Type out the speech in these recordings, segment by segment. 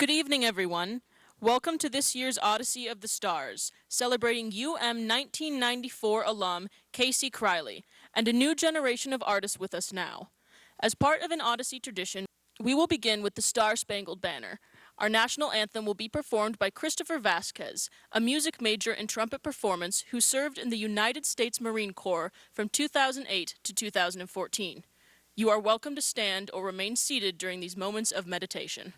Good evening, everyone. Welcome to this year's Odyssey of the Stars, celebrating UM 1994 alum Casey Kriley, and a new generation of artists with us now. As part of an Odyssey tradition, we will begin with the Star-Spangled Banner. Our national anthem will be performed by Christopher Vasquez, a music major in trumpet performance who served in the United States Marine Corps from 2008 to 2014. You are welcome to stand or remain seated during these moments of meditation.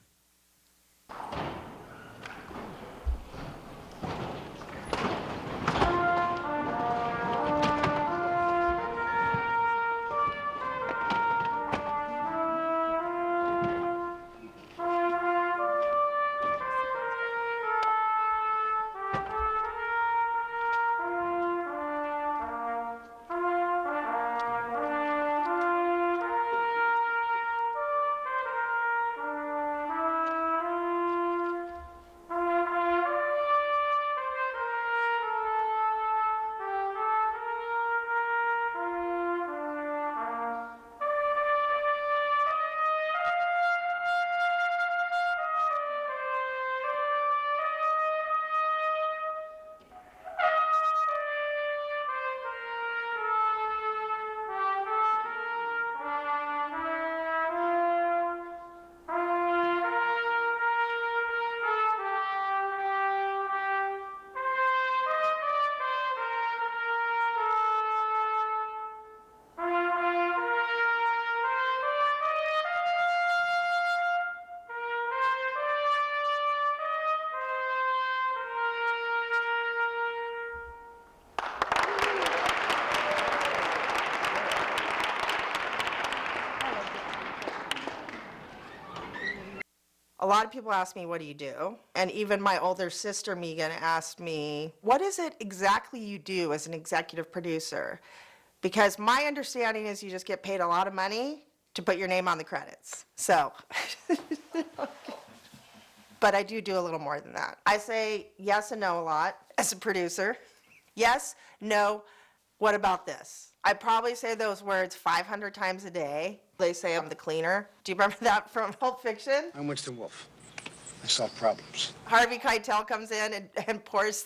A lot of people ask me, what do you do? And even my older sister, Megan, asked me, what is it exactly you do as an executive producer? Because my understanding is you just get paid a lot of money to put your name on the credits. So, but I do a little more than that. I say yes and no a lot as a producer. Yes, no, what about this? I probably say those words 500 times a day. They say I'm the cleaner. Do you remember that from Pulp Fiction? I'm Winston Wolfe. I solve problems. Harvey Keitel comes in and pours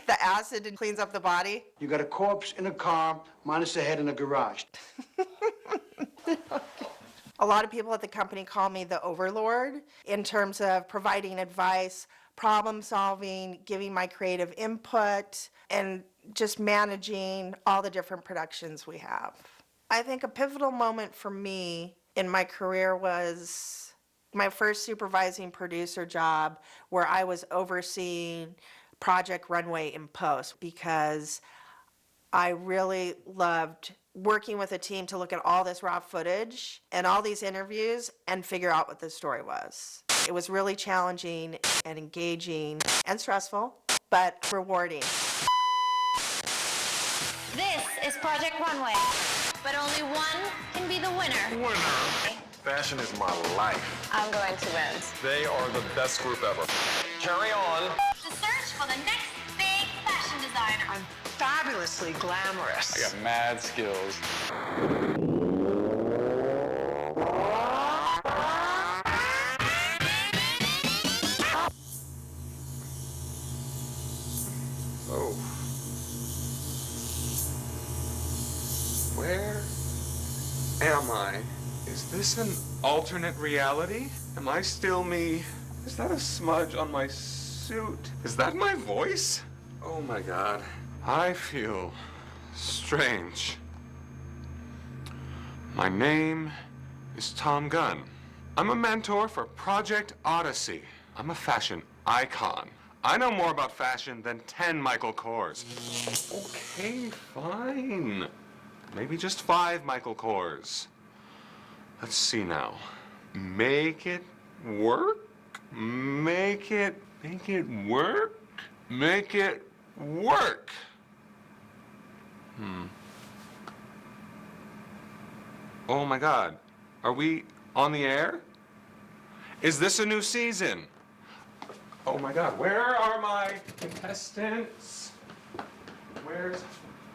the acid and cleans up the body. You got a corpse in a car, minus the head in a garage. A lot of people at the company call me the overlord in terms of providing advice, problem solving, giving my creative input, and just managing all the different productions we have. I think a pivotal moment for me in my career was my first supervising producer job where I was overseeing Project Runway in post, because I really loved working with a team to look at all this raw footage and all these interviews and figure out what the story was. It was really challenging and engaging and stressful, but rewarding. This is Project Runway, but only one can be the winner. Fashion is my life. I'm going to win. They are the best group ever. Carry on. The search for the next big fashion designer. I'm fabulously glamorous. I got mad skills. Oh. Where am I? Is this an alternate reality? Am I still me? Is that a smudge on my suit? Is that my voice? Oh my God. I feel strange. My name is Tom Gunn. I'm a mentor for Project Odyssey. I'm a fashion icon. I know more about fashion than 10 Michael Kors. Okay, fine. Maybe just 5 Michael Kors. Let's see now. Make it work? Make it work? Make it work. Oh my God. Are we on the air? Is this a new season? Oh my God. Where are my contestants? Where's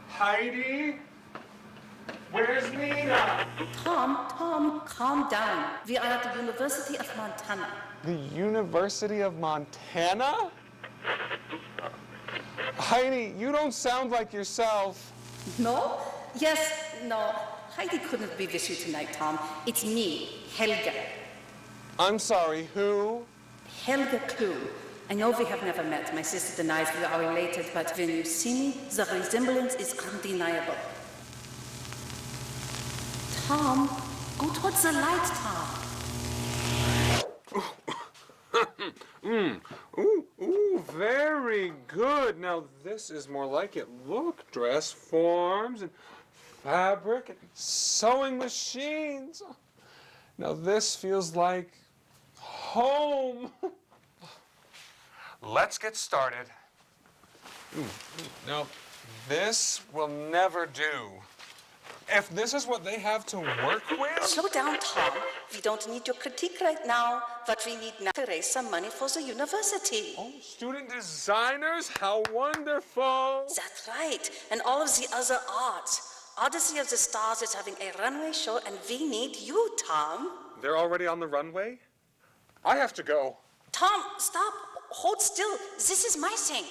Heidi? Where's Nina? Tom, calm down. We are at the University of Montana. The University of Montana? Heidi, you don't sound like yourself. No? Yes, no. Heidi couldn't be with you tonight, Tom. It's me, Helga. I'm sorry, who? Helga Klum. I know we have never met. My sister denies we are related, but when you see me, the resemblance is undeniable. Tom, go towards the light, Tom. Ooh, very good. Now this is more like it. Look, dress forms and fabric and sewing machines. Now this feels like home. Let's get started. Now, this will never do. If this is what they have to work with... Slow down, Tom. We don't need your critique right now. What we need now is to raise some money for the university. Oh, student designers? How wonderful! That's right. And all of the other arts. Odyssey of the Stars is having a runway show, and we need you, Tom. They're already on the runway? I have to go. Tom, stop. Hold still. This is my thing.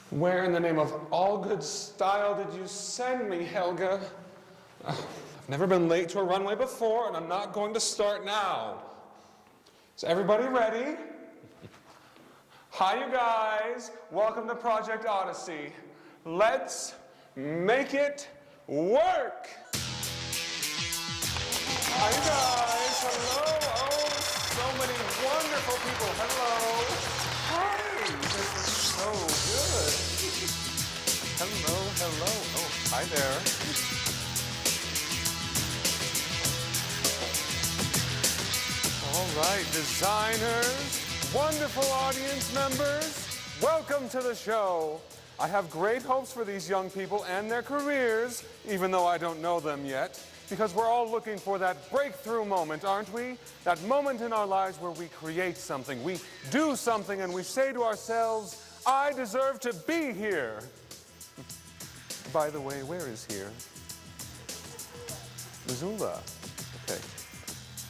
Where in the name of all good style did you send me, Helga? I've never been late to a runway before, and I'm not going to start now. Is everybody ready? Hi, you guys. Welcome to Project Odyssey. Let's make it work. Hi, you guys. Hello. Oh, so many wonderful people. Hello. Hey, this is so good. Hello, hello. Oh, hi there. All right, designers, wonderful audience members, welcome to the show. I have great hopes for these young people and their careers, even though I don't know them yet, because we're all looking for that breakthrough moment, aren't we? That moment in our lives where we create something, we do something, and we say to ourselves, I deserve to be here. By the way, where is here? Missoula. Okay.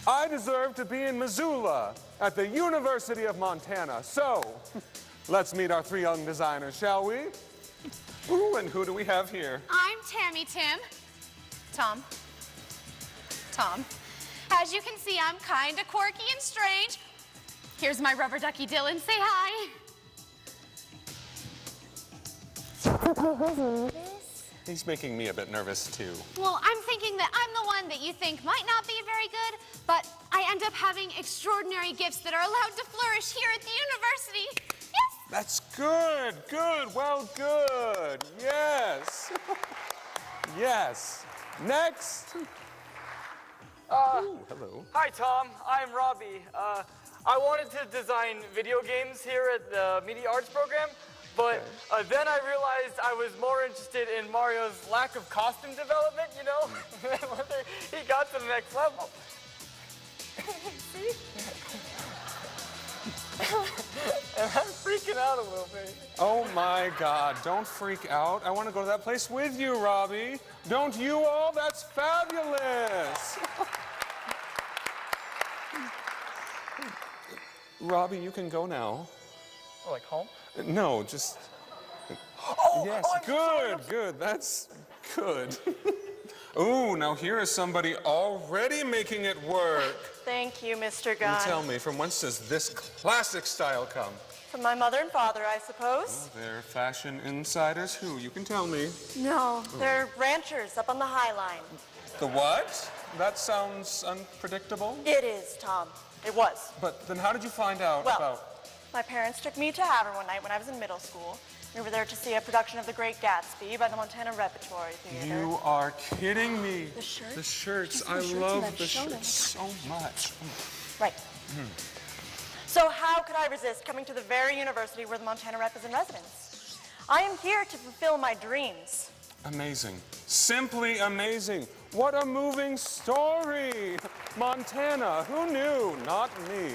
I deserve to be in Missoula at the University of Montana. So, let's meet our three young designers, shall we? Ooh, and who do we have here? I'm Tammy Tim. Tom. As you can see, I'm kinda quirky and strange. Here's my rubber ducky Dylan. Say hi. He's making me a bit nervous, too. Well, I'm thinking that I'm the one that you think might not be very good, but I end up having extraordinary gifts that are allowed to flourish here at the university. Yes? That's good, well, good. Yes. Yes. Next. Ooh, hello. Hi, Tom. I'm Robbie. I wanted to design video games here at the Media Arts program, but then I realized I was more interested in Mario's lack of costume development, you know? Whether he got to the next level. See? And I'm freaking out a little bit. Oh my God, don't freak out. I want to go to that place with you, Robbie. Don't you all? That's fabulous. Robbie, you can go now. Oh, like home? No, just... yes, good, that's good. Ooh, now here is somebody already making it work. Thank you, Mr. Now Gunn. tell me, from whence does this classic style come? From my mother and father, I suppose. Oh, they're fashion insiders. Who? You can tell me. No, they're ranchers up on the High Line. The what? That sounds unpredictable. It is, Tom. It was. But then how did you find out Well, about... my parents took me to Havre one night when I was in middle school. We were there to see a production of The Great Gatsby by the Montana Repertory Theater. You are kidding me. The shirt? The shirts. I The shirts love and the that show shirts so much. Right. So how could I resist coming to the very university where the Montana Rep is in residence? I am here to fulfill my dreams. Amazing. Simply amazing. What a moving story. Montana, who knew? Not me.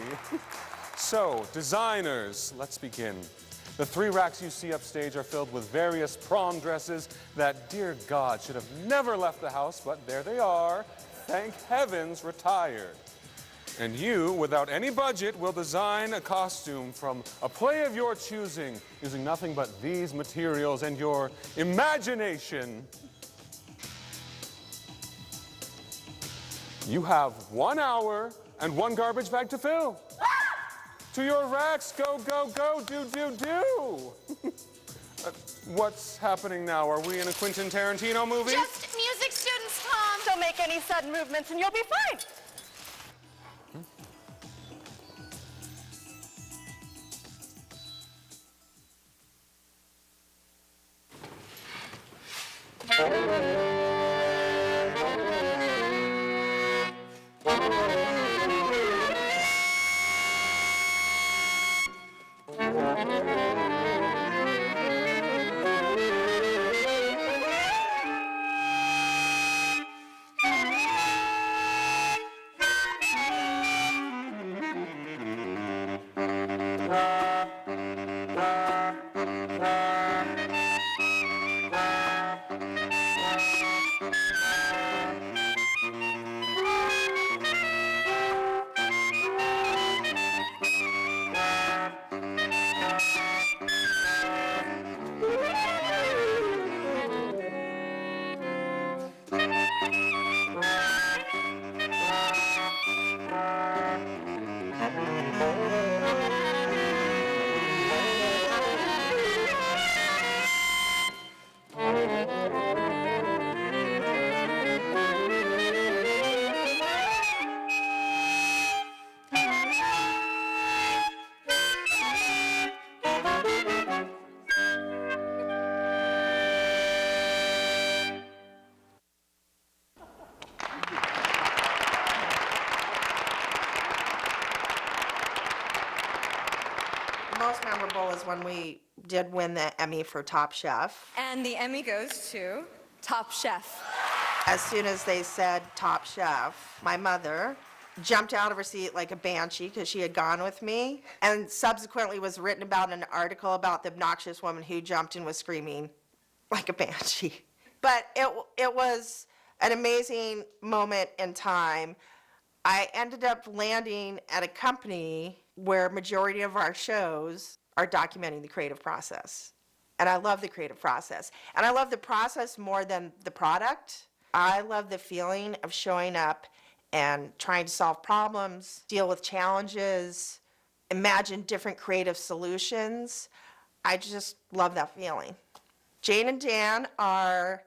So, designers, let's begin. The 3 racks you see upstage are filled with various prom dresses that, dear God, should have never left the house, but there they are, thank heavens, retired. And you, without any budget, will design a costume from a play of your choosing, using nothing but these materials and your imagination. You have 1 hour and 1 garbage bag to fill. To your racks, go, go, go, do. What's happening now? Are we in a Quentin Tarantino movie? Just music students, Tom. Don't make any sudden movements and you'll be fine. Most memorable is when we did win the Emmy for Top Chef. And the Emmy goes to Top Chef. As soon as they said Top Chef, my mother jumped out of her seat like a banshee because she had gone with me, and subsequently was written about in an article about the obnoxious woman who jumped and was screaming like a banshee. But it was an amazing moment in time. I ended up landing at a company where majority of our shows are documenting the creative process. And I love the creative process. And I love the process more than the product. I love the feeling of showing up and trying to solve problems, deal with challenges, imagine different creative solutions. I just love that feeling. Jane and Dan are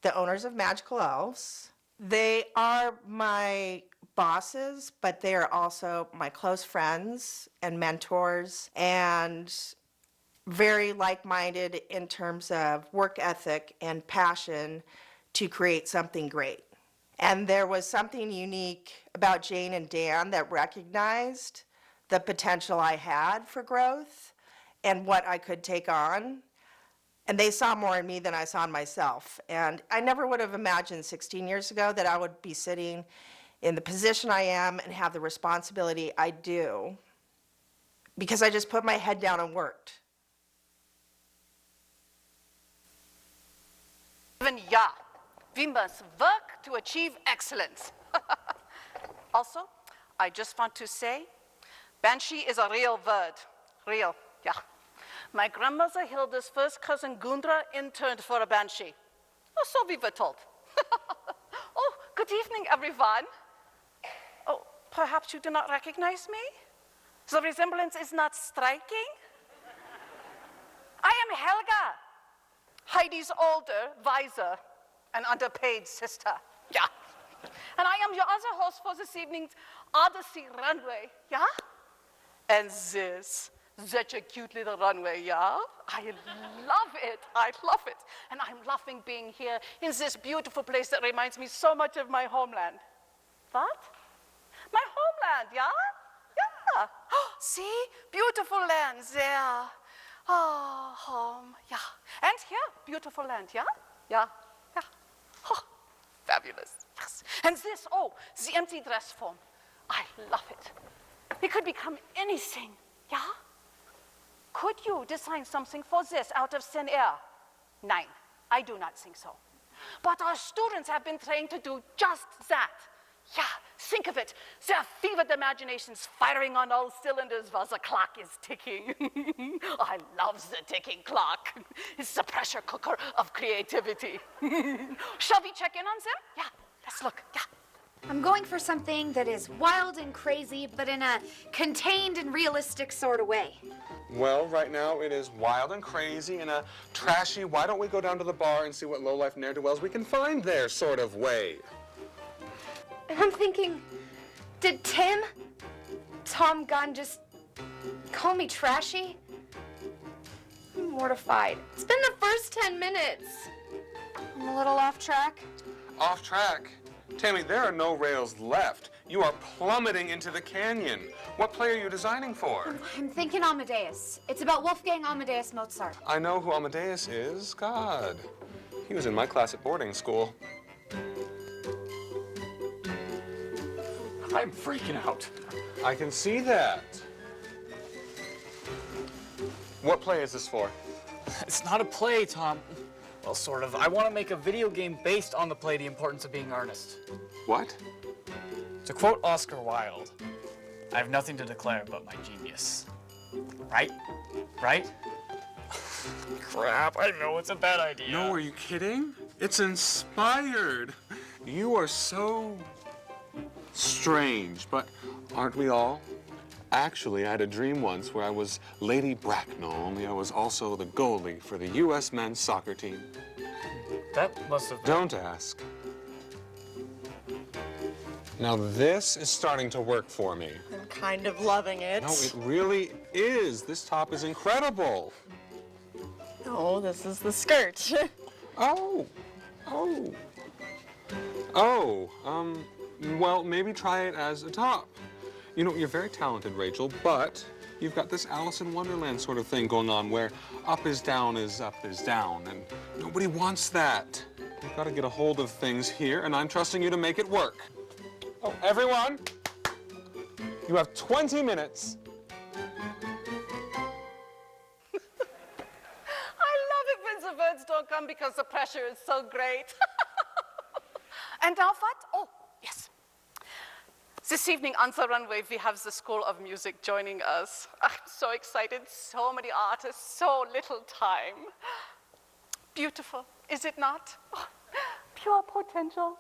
the owners of Magical Elves. They are my bosses, but they are also my close friends and mentors, and very like-minded in terms of work ethic and passion to create something great. And there was something unique about Jane and Dan that recognized the potential I had for growth and what I could take on. And they saw more in me than I saw in myself. And I never would have imagined 16 years ago that I would be sitting in the position I am and have the responsibility I do, because I just put my head down and worked. Ja, we must work to achieve excellence. Also, I just want to say, banshee is a real word. Real, yeah. My grandmother Hilda's first cousin Gundra interned for a banshee. Or so we were told. Oh, good evening, everyone. Oh, perhaps you do not recognize me? The resemblance is not striking? I am Helga, Heidi's older, wiser, and underpaid sister. Yeah. And I am your other host for this evening's Odyssey Runway. Yeah? And this, such a cute little runway, yeah? I love it. I love it. And I'm loving being here in this beautiful place that reminds me so much of my homeland. What? My homeland, yeah? Yeah. See? Beautiful land there. Oh, home, yeah. And here, beautiful land, yeah? Yeah, yeah. Oh, fabulous, yes. And this, oh, the empty dress form. I love it. It could become anything, yeah? Could you design something for this out of thin air? Nein, I do not think so. But our students have been trained to do just that. Yeah, think of it. Their fevered imaginations firing on all cylinders while the clock is ticking. I love the ticking clock. It's the pressure cooker of creativity. Shall we check in on them? Yeah, let's look. Yeah. I'm going for something that is wild and crazy, but in a contained and realistic sort of way. Well, right now it is wild and crazy in a trashy, why don't we go down to the bar and see what low-life ne'er-do-wells we can find there sort of way. And I'm thinking, did Tom Gunn, just call me trashy? I'm mortified. It's been the first 10 minutes. I'm a little off track. Off track? Tammy, there are no rails left. You are plummeting into the canyon. What play are you designing for? I'm thinking Amadeus. It's about Wolfgang Amadeus Mozart. I know who Amadeus is. God. He was in my class at boarding school. I'm freaking out. I can see that. What play is this for? It's not a play, Tom. Well, sort of. I want to make a video game based on the play The Importance of Being Earnest. What? To quote Oscar Wilde, I have nothing to declare but my genius. Right? Right? Crap, I know it's a bad idea. No, are you kidding? It's inspired. You are so strange, but aren't we all? Actually, I had a dream once where I was Lady Bracknell, only I was also the goalie for the U.S. men's soccer team. That must have... Don't ask. Now this is starting to work for me. I'm kind of loving it. No, it really is. This top is incredible. No, this is the skirt. Oh. Well, maybe try it as a top. You know, you're very talented, Rachel, but you've got this Alice in Wonderland sort of thing going on where up is down, and nobody wants that. You've got to get a hold of things here, and I'm trusting you to make it work. Oh, everyone, you have 20 minutes. I love it when the words don't come because the pressure is so great. And now what? Oh, yes. This evening on the runway, we have the School of Music joining us. I'm so excited. So many artists, so little time. Beautiful, is it not? Oh, pure potential.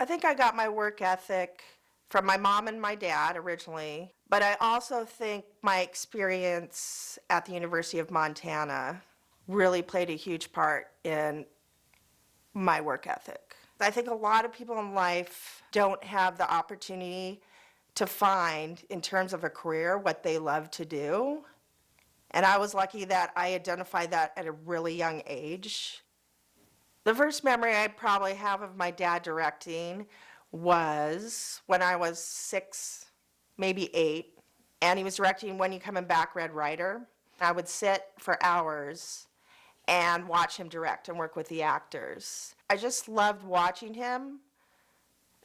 think I got my work ethic from my mom and my dad originally, but I also think my experience at the University of Montana really played a huge part in my work ethic. I think a lot of people in life don't have the opportunity to find, in terms of a career, what they love to do. And I was lucky that I identified that at a really young age. The first memory I probably have of my dad directing was when I was 6, maybe 8, and he was directing When You Coming Back, Red Ryder. I would sit for hours and watch him direct and work with the actors. I just loved watching him.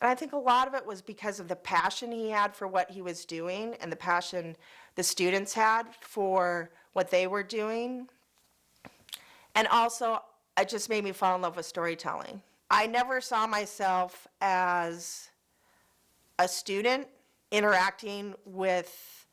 And I think a lot of it was because of the passion he had for what he was doing and the passion the students had for what they were doing. And also, it just made me fall in love with storytelling. I never saw myself as a student interacting with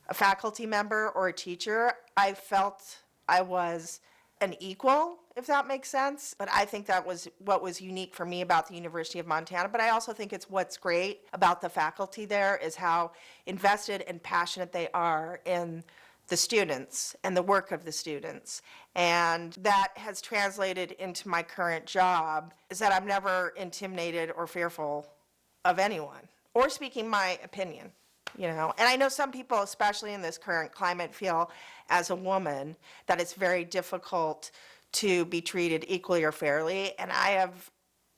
a faculty member or a teacher. I felt I was an equal, if that makes sense. But I think that was what was unique for me about the University of Montana. But I also think it's what's great about the faculty there is how invested and passionate they are in the students and the work of the students. And that has translated into my current job, is that I'm never intimidated or fearful of anyone or speaking my opinion. And I know some people, especially in this current climate, feel as a woman that it's very difficult to be treated equally or fairly, and I have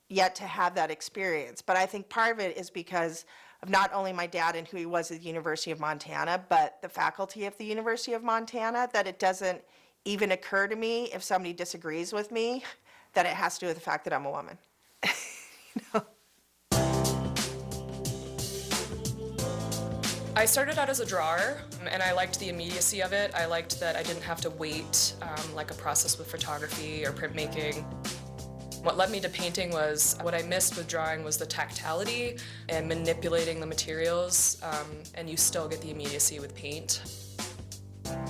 yet to have that experience. But I think part of it is because of not only my dad and who he was at the University of Montana, but the faculty of the University of Montana, that it doesn't even occur to me if somebody disagrees with me that it has to do with the fact that I'm a woman. I started out as a drawer, and I liked the immediacy of it. I liked that I didn't have to wait like a process with photography or printmaking. What led me to painting was, what I missed with drawing was the tactility and manipulating the materials, and you still get the immediacy with paint.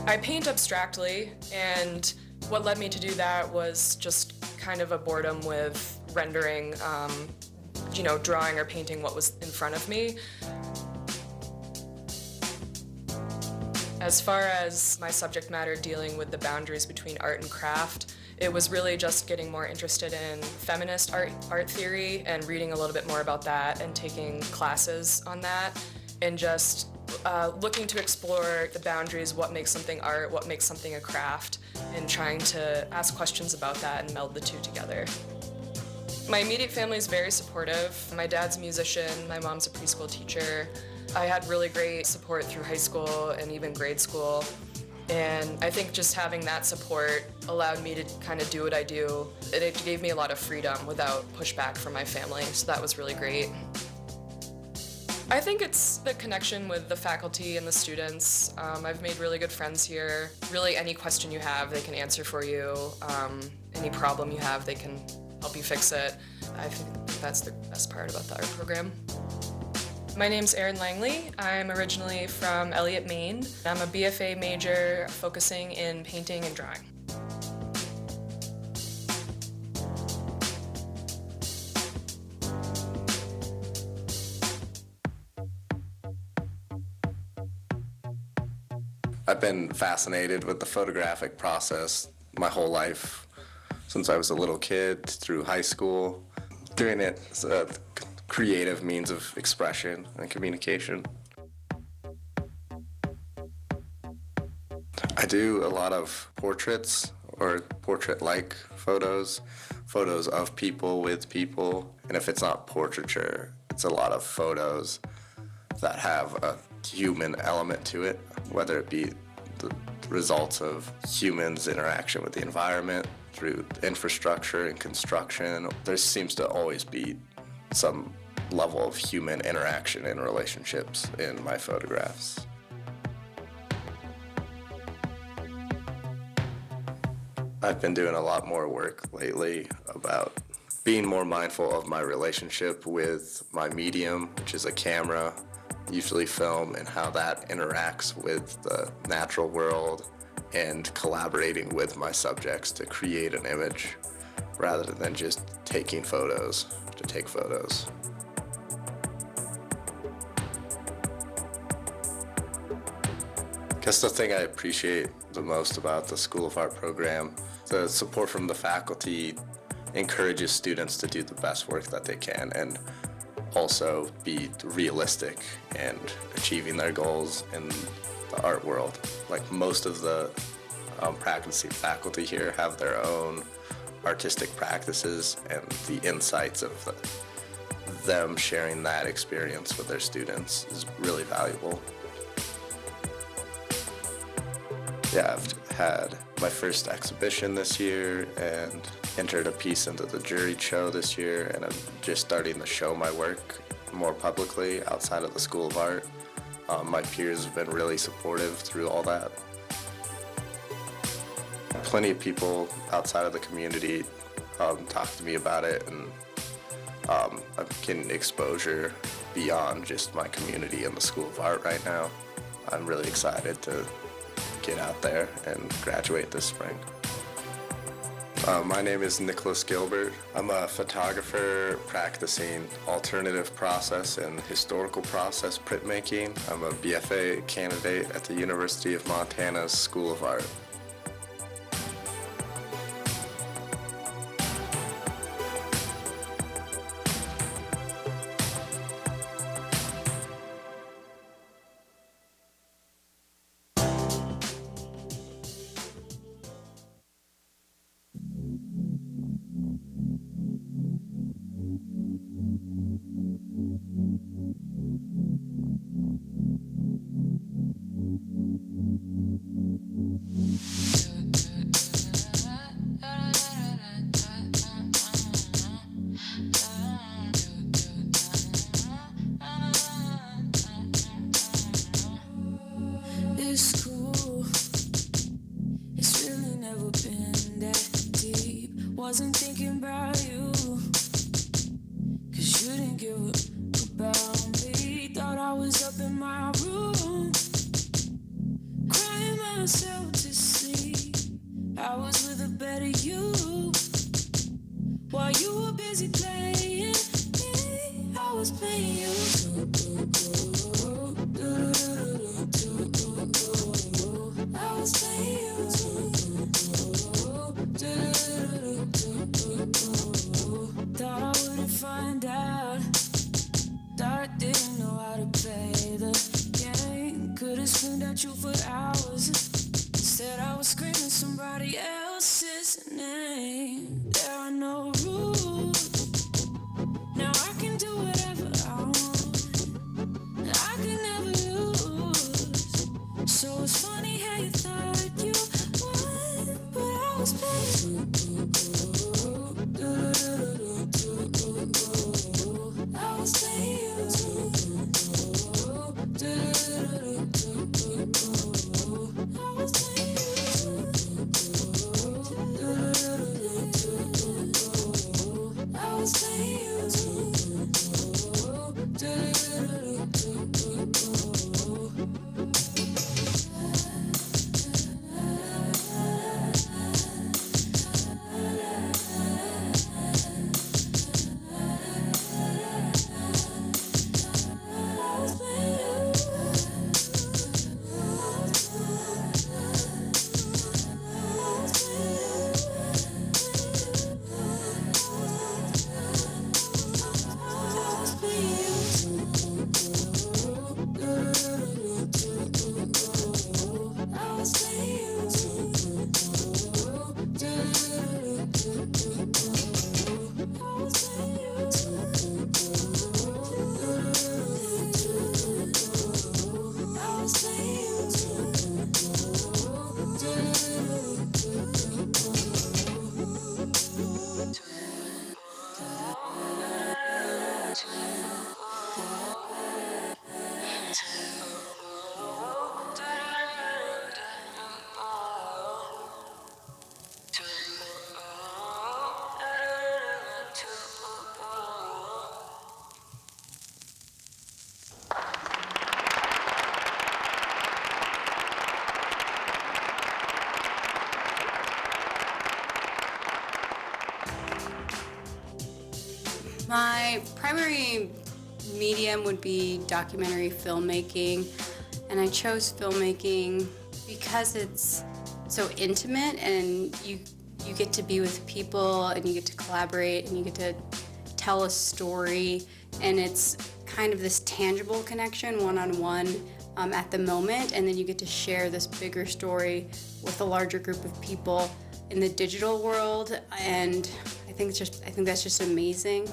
I paint abstractly, and what led me to do that was just kind of a boredom with rendering, drawing or painting what was in front of me. As far as my subject matter dealing with the boundaries between art and craft, it was really just getting more interested in feminist art theory and reading a little bit more about that and taking classes on that and just looking to explore the boundaries, what makes something art, what makes something a craft, and trying to ask questions about that and meld the two together. My immediate family is very supportive. My dad's a musician, my mom's a preschool teacher. I had really great support through high school and even grade school. And I think just having that support allowed me to kind of do what I do. It gave me a lot of freedom without pushback from my family, so that was really great. I think it's the connection with the faculty and the students. I've made really good friends here. Really, any question you have, they can answer for you. Any problem you have, they can help you fix it. I think that's the best part about the art program. My name's Erin Langley. I'm originally from Elliott, Maine. I'm a BFA major focusing in painting and drawing. I've been fascinated with the photographic process my whole life, since I was a little kid through high school. Doing it as a creative means of expression and communication. I do a lot of portraits or portrait-like photos, photos of people with people. And if it's not portraiture, it's a lot of photos that have a human element to it, whether it be the results of humans' interaction with the environment through infrastructure and construction. There seems to always be some level of human interaction and relationships in my photographs. I've been doing a lot more work lately about being more mindful of my relationship with my medium, which is a camera, usually film, and how that interacts with the natural world, and collaborating with my subjects to create an image rather than just taking photos to take photos. I guess the thing I appreciate the most about the School of Art program, the support from the faculty encourages students to do the best work that they can and also be realistic and achieving their goals in the art world. Like most of the practicing faculty here have their own artistic practices, and the insights of them sharing that experience with their students is really valuable. Yeah, I've had my first exhibition this year and entered a piece into the jury show this year, and I'm just starting to show my work more publicly outside of the School of Art. My peers have been really supportive through all that. Plenty of people outside of the community talk to me about it, and I'm getting exposure beyond just my community and the School of Art right now. I'm really excited to get out there and graduate this spring. My name is Nicholas Gilbert. I'm a photographer practicing alternative process and historical process printmaking. I'm a BFA candidate at the University of Montana's School of Art. It's cool. It's really never been that deep. Wasn't thinking about you, 'cause you didn't give a about me. Thought I was up in my room, crying myself to sleep. I was with a better you, while you were busy playing me. I was playing you. I was playing you. Thought I wouldn't find out. Thought I didn't know how to play the game. Could've screamed at you for hours. Instead I was screaming somebody else's name. There are no rules. Now I can do whatever I want. I can never lose. So it's funny how you thought you won, but I was playing. I was playing you. I was playing you. I was playing you. My primary medium would be documentary filmmaking, And I chose filmmaking because it's so intimate, and you get to be with people, and you get to collaborate, and you get to tell a story, and it's kind of this tangible connection, one-on-one, at the moment, and then you get to share this bigger story with a larger group of people in the digital world, and I think that's just amazing.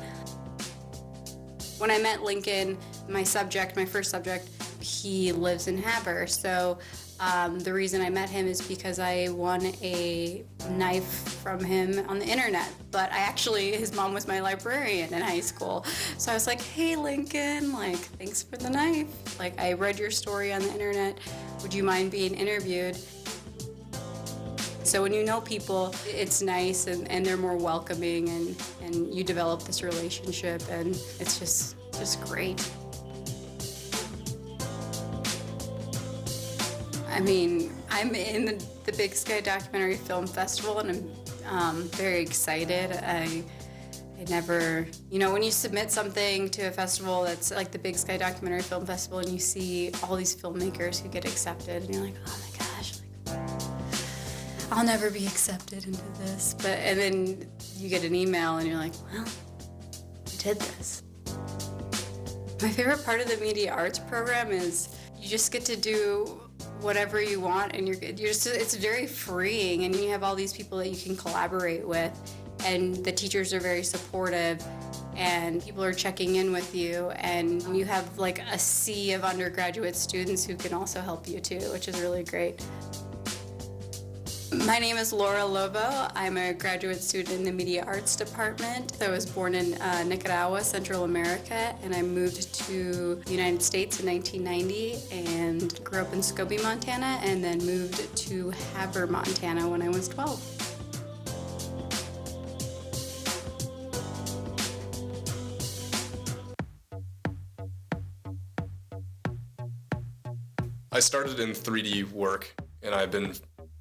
When I met Lincoln, my first subject, he lives in Haber, so the reason I met him is because I won a knife from him on the internet. But his mom was my librarian in high school. So I was like, hey Lincoln, thanks for the knife. I read your story on the internet. Would you mind being interviewed? So when you know people, it's nice and they're more welcoming, and you develop this relationship, and it's just great. I mean, I'm in the Big Sky Documentary Film Festival, and I'm very excited. I never, when you submit something to a festival that's like the Big Sky Documentary Film Festival, and you see all these filmmakers who get accepted, and you're like, oh my gosh, I'll never be accepted into this. And then you get an email, and you're like, well, I did this. My favorite part of the media arts program is you just get to do whatever you want, and it's very freeing, and you have all these people that you can collaborate with, and the teachers are very supportive, and people are checking in with you, and you have a sea of undergraduate students who can also help you too, which is really great. My name is Laura Lobo. I'm a graduate student in the Media Arts Department. I was born in Nicaragua, Central America, and I moved to the United States in 1990 and grew up in Scobie, Montana, and then moved to Haber, Montana when I was 12. I started in 3D work, and I've been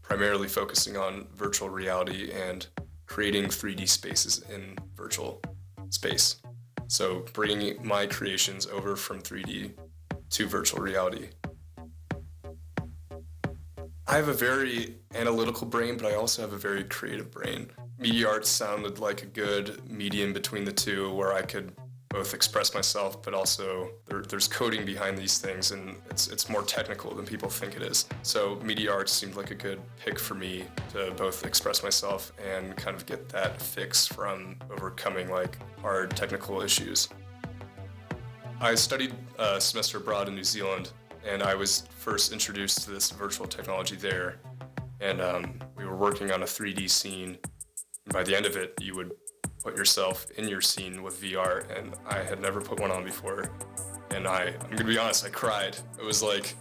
primarily focusing on virtual reality and creating 3D spaces in virtual space. So bringing my creations over from 3D to virtual reality. I have a very analytical brain, but I also have a very creative brain. Media arts sounded like a good medium between the two, where I could both express myself, but also there's coding behind these things, and it's more technical than people think it is. So media arts seemed like a good pick for me to both express myself and kind of get that fix from overcoming hard technical issues. I studied a semester abroad in New Zealand, and I was first introduced to this virtual technology there, and we were working on a 3D scene, and by the end of it, you would put yourself in your scene with VR, and I had never put one on before, and I'm gonna be honest, I cried. It was like,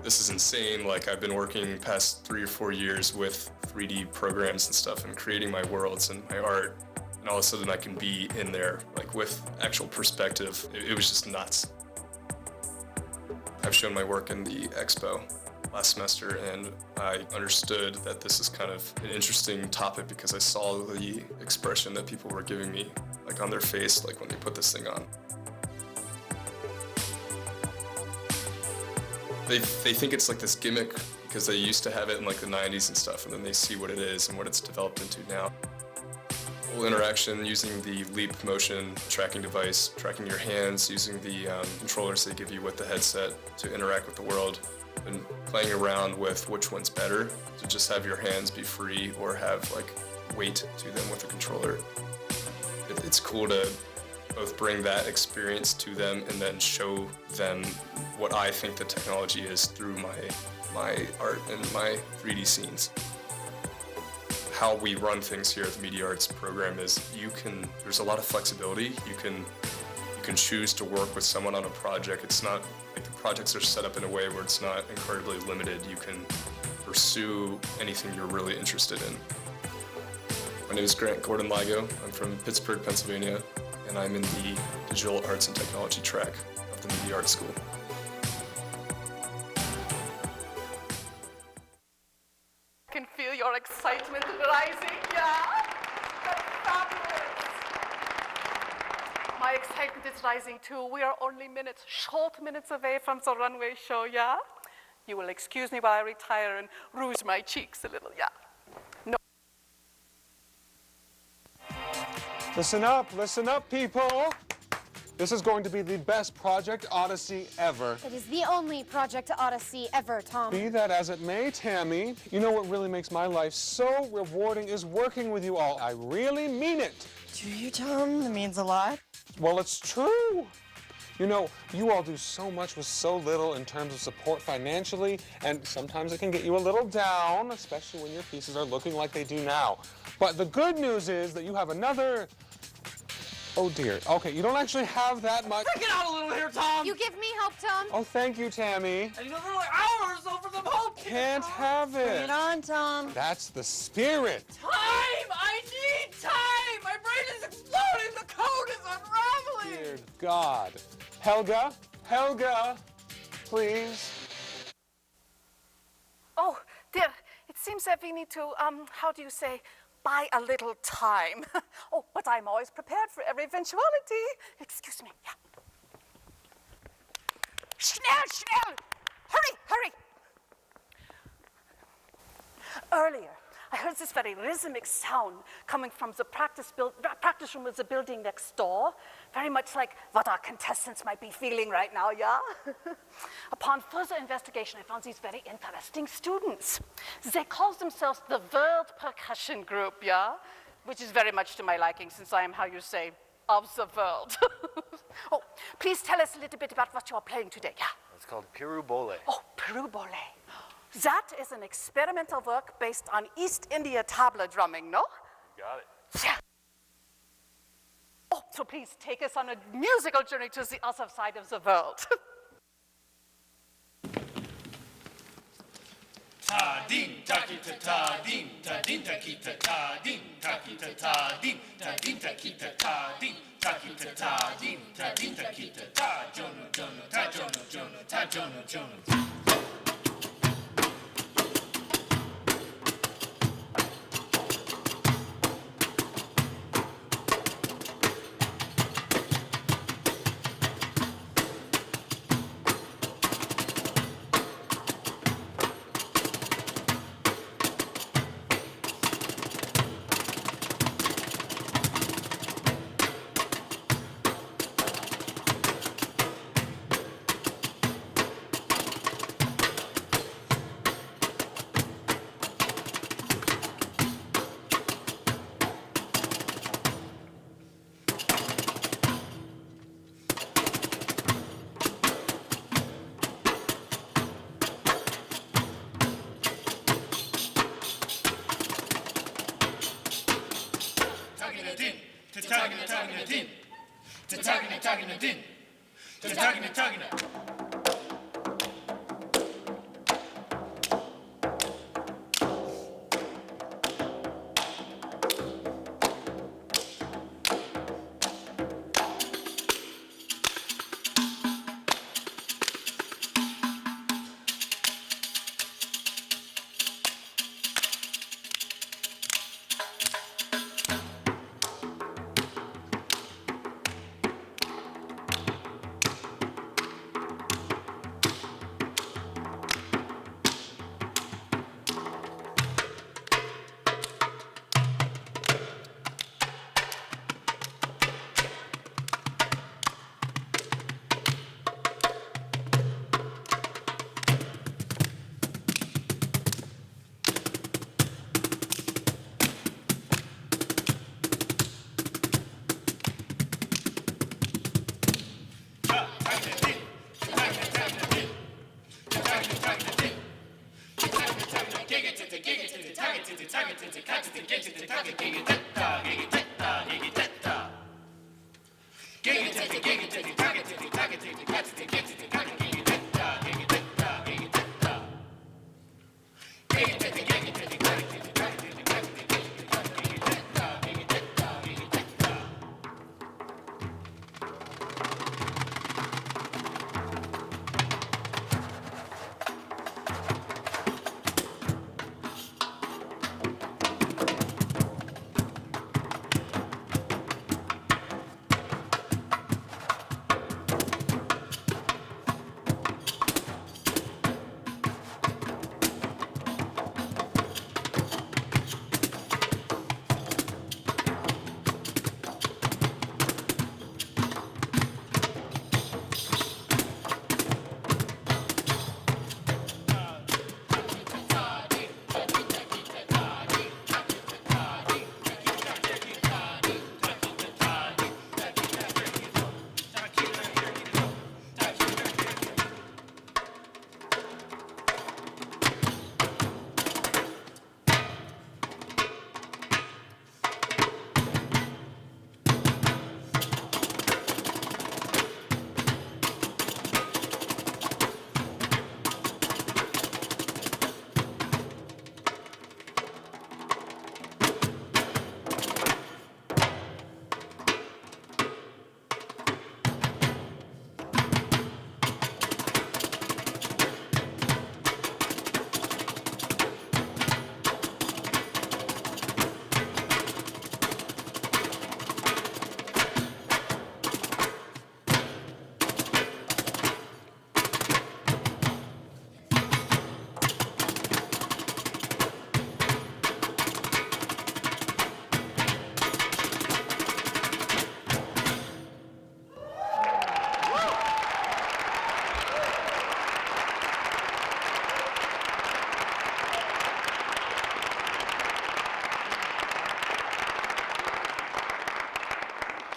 this is insane. I've been working past 3 or 4 years with 3D programs and stuff and creating my worlds and my art, and all of a sudden I can be in there, with actual perspective. It was just nuts. I've shown my work in the expo last semester, and I understood that this is kind of an interesting topic because I saw the expression that people were giving me, on their face, when they put this thing on. They think it's this gimmick because they used to have it in the 90s and stuff, and then they see what it is and what it's developed into now. Full interaction using the Leap motion tracking device, tracking your hands, using the controllers they give you with the headset to interact with the world, and playing around with which one's better, to just have your hands be free or have weight to them with the controller. It's cool to both bring that experience to them and then show them what I think the technology is through my art and my 3D scenes. How we run things here at the Media Arts program is there's a lot of flexibility. You can choose to work with someone on a project. It's not the projects are set up in a way where it's not incredibly limited. You can pursue anything you're really interested in. My name is Grant Gordon Ligo. I'm from Pittsburgh, Pennsylvania, and I'm in the Digital Arts and Technology track of the Media Arts School. I can feel your excitement rising, yeah? That's fabulous. My excitement is rising too. We are only short minutes away from the runway show, yeah? You will excuse me while I retire and rouge my cheeks a little, yeah. No. Listen up, people. This is going to be the best Project Odyssey ever. It is the only Project Odyssey ever, Tom. Be that as it may, Tammy, you know what really makes my life so rewarding is working with you all. I really mean it. Do you, Tom? That means a lot. Well, it's true. You know, you all do so much with so little in terms of support financially, and sometimes it can get you a little down, especially when your pieces are looking like they do now. But the good news is that you have another... Oh dear. Okay, you don't actually have that much. Take it out a little here, Tom! You give me hope, Tom. Oh, thank you, Tammy. And you have like hours over the hope! Can't have it. Bring it on, Tom. That's the spirit. Time! I need time! My brain is exploding! The code is unraveling! Dear God. Helga, please. Oh, dear, it seems that we need to, how do you say, buy a little time. Oh, but I'm always prepared for every eventuality. Excuse me, yeah. Schnell! Hurry! Earlier, I heard this very rhythmic sound coming from the practice room of the building next door, very much like what our contestants might be feeling right now, yeah? Upon further investigation, I found these very interesting students. They call themselves the World Percussion Group, yeah? Which is very much to my liking, since I am, how you say, of the world. Oh, please tell us a little bit about what you are playing today, yeah? It's called Peru Bole. Oh, Peru Bole. That is an experimental work based on East India tabla drumming, no? You got it. Yeah. Oh, so please take us on a musical journey to the other side of the world. Ta din ta kita ta din ta din ta kita ta din ta kita ta din ta din ta kita ta din ta kita ta din ta din ta kita ta jono ta jono ta jono.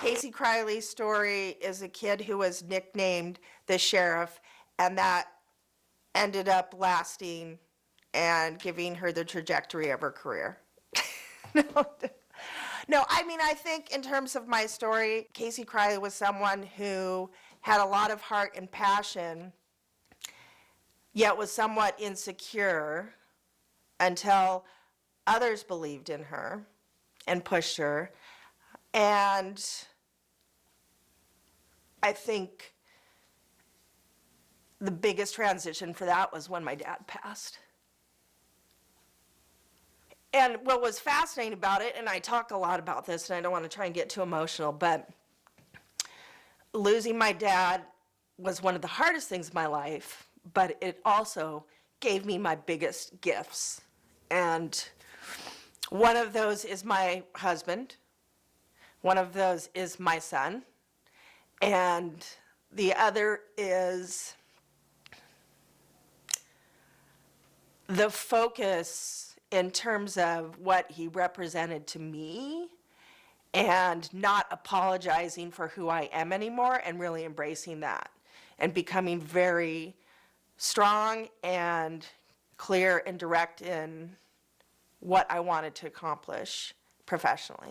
Casey Kriley's story is a kid who was nicknamed the sheriff, and that ended up lasting and giving her the trajectory of her career. No, I mean, I think in terms of my story, Casey Kriley was someone who had a lot of heart and passion, yet was somewhat insecure until others believed in her and pushed her. And I think the biggest transition for that was when my dad passed. And what was fascinating about it, and I talk a lot about this, and I don't want to try and get too emotional, but losing my dad was one of the hardest things in my life, but it also gave me my biggest gifts. And one of those is my husband. One of those is my son. And the other is the focus in terms of what he represented to me and not apologizing for who I am anymore and really embracing that and becoming very strong and clear and direct in what I wanted to accomplish professionally.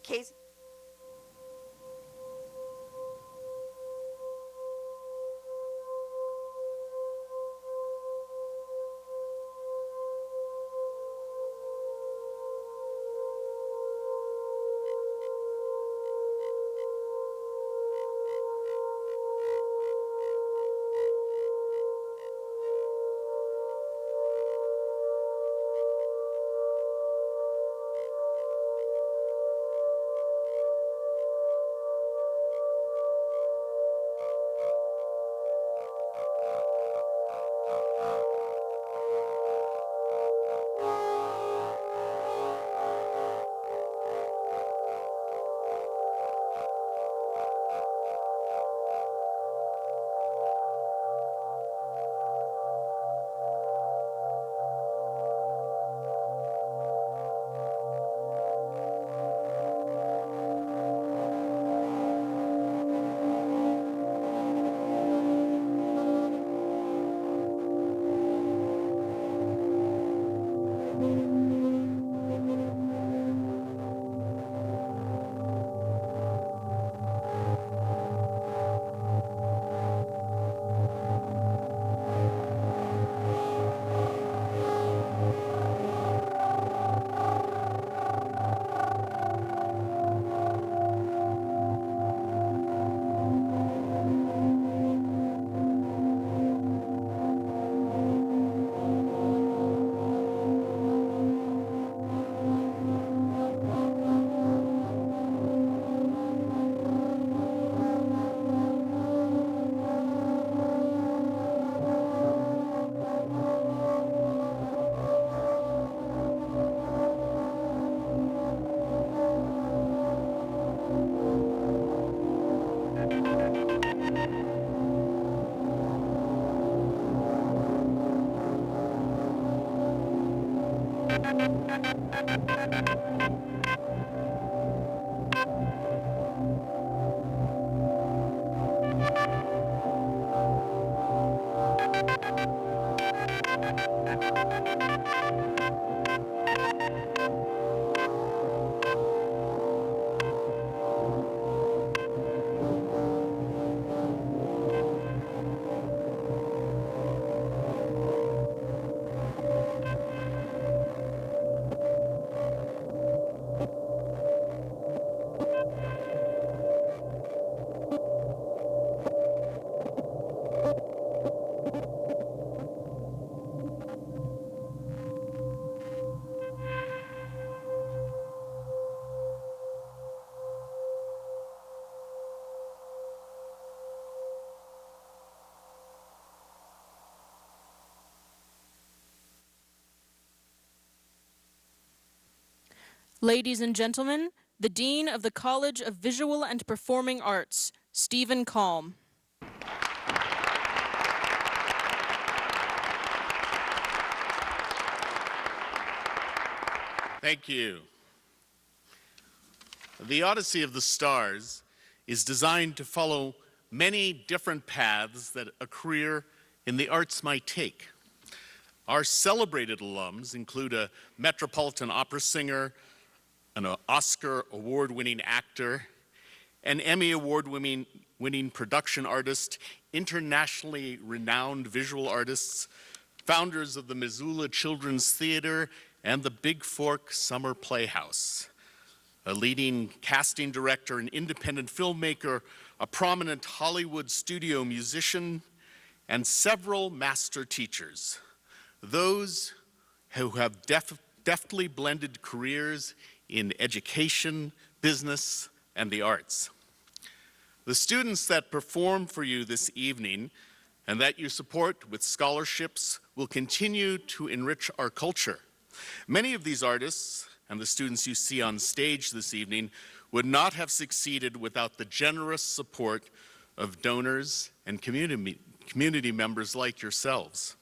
Casey. Ladies and gentlemen, the Dean of the College of Visual and Performing Arts, Stephen Kalm. Thank you. The Odyssey of the Stars is designed to follow many different paths that a career in the arts might take. Our celebrated alums include a Metropolitan Opera singer, an Oscar award-winning actor, an Emmy award-winning production artist, internationally renowned visual artists, founders of the Missoula Children's Theater and the Big Fork Summer Playhouse, a leading casting director, an independent filmmaker, a prominent Hollywood studio musician, and several master teachers. Those who have deftly blended careers in education, business, and the arts. The students that perform for you this evening and that you support with scholarships will continue to enrich our culture. Many of these artists and the students you see on stage this evening would not have succeeded without the generous support of donors and community members like yourselves.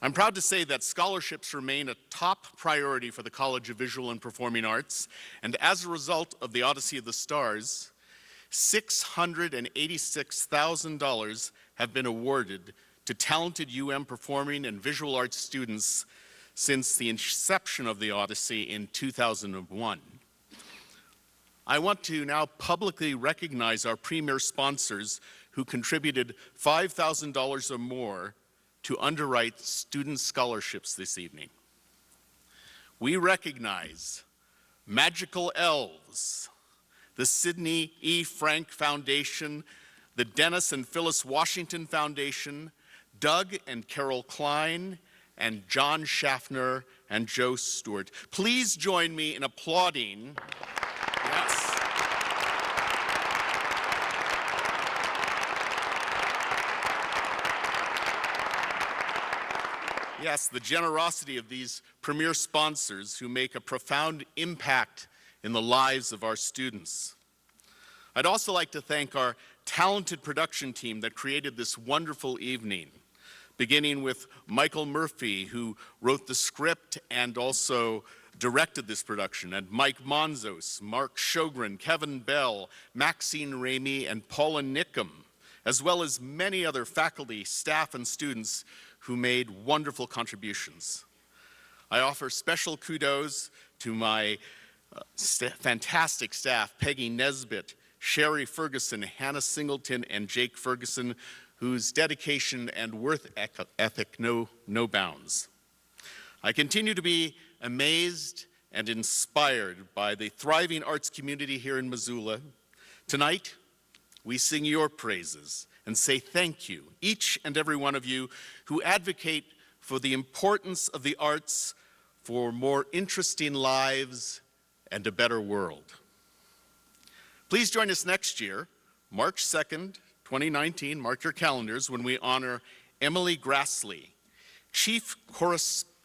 I'm proud to say that scholarships remain a top priority for the College of Visual and Performing Arts, and as a result of the Odyssey of the Stars, $686,000 have been awarded to talented UM performing and visual arts students since the inception of the Odyssey in 2001. I want to now publicly recognize our premier sponsors who contributed $5,000 or more to underwrite student scholarships this evening. We recognize Magical Elves, the Sidney E. Frank Foundation, the Dennis and Phyllis Washington Foundation, Doug and Carol Klein, and John Schaffner and Joe Stewart. Please join me in applauding. Yes. Yes, the generosity of these premier sponsors who make a profound impact in the lives of our students. I'd also like to thank our talented production team that created this wonderful evening, beginning with Michael Murphy, who wrote the script and also directed this production, and Mike Monzos, Mark Sjogren, Kevin Bell, Maxine Ramey, and Paula Nickham, as well as many other faculty, staff, and students who made wonderful contributions. I offer special kudos to my fantastic staff, Peggy Nesbitt, Sherry Ferguson, Hannah Singleton, and Jake Ferguson, whose dedication and work ethic know no bounds. I continue to be amazed and inspired by the thriving arts community here in Missoula. Tonight, we sing your praises and say thank you, each and every one of you who advocate for the importance of the arts for more interesting lives and a better world. Please join us next year, March 2nd, 2019, mark your calendars, when we honor Emily Grassley, Chief